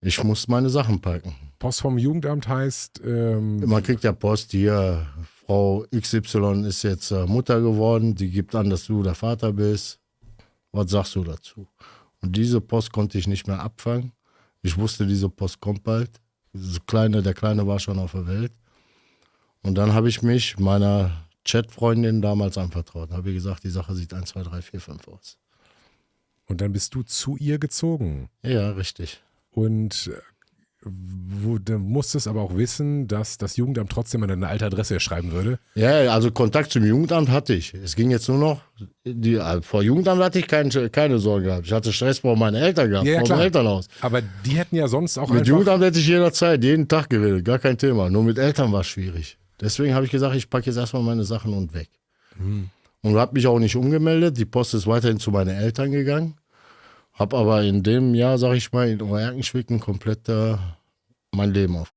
Ich muss meine Sachen packen. Post vom Jugendamt heißt... Man kriegt ja Post hier, Frau XY ist jetzt Mutter geworden, die gibt an, dass du der Vater bist. Was sagst du dazu? Und diese Post konnte ich nicht mehr abfangen. Ich wusste, diese Post kommt bald. Der Kleine war schon auf der Welt. Und dann habe ich mich meiner Chatfreundin damals anvertraut. Habe ich gesagt, die Sache sieht 1, 2, 3, 4, 5 aus. Und dann bist du zu ihr gezogen. Ja, richtig. Und du musstest aber auch wissen, dass das Jugendamt trotzdem an deine alte Adresse schreiben würde. Ja, also Kontakt zum Jugendamt hatte ich. Es ging jetzt nur noch, vor Jugendamt hatte ich keine Sorge gehabt. Ich hatte Stress vor meinen Eltern gehabt, vor dem Elternhaus. Aber die hätten ja sonst auch Mit einfach... Jugendamt hätte ich jederzeit, jeden Tag geredet, gar kein Thema. Nur mit Eltern war es schwierig. Deswegen habe ich gesagt, ich packe jetzt erstmal meine Sachen und weg. Und habe mich auch nicht umgemeldet. Die Post ist weiterhin zu meinen Eltern gegangen. Habe aber in dem Jahr, sag ich mal, in Oerkenschwick komplett mein Leben auf.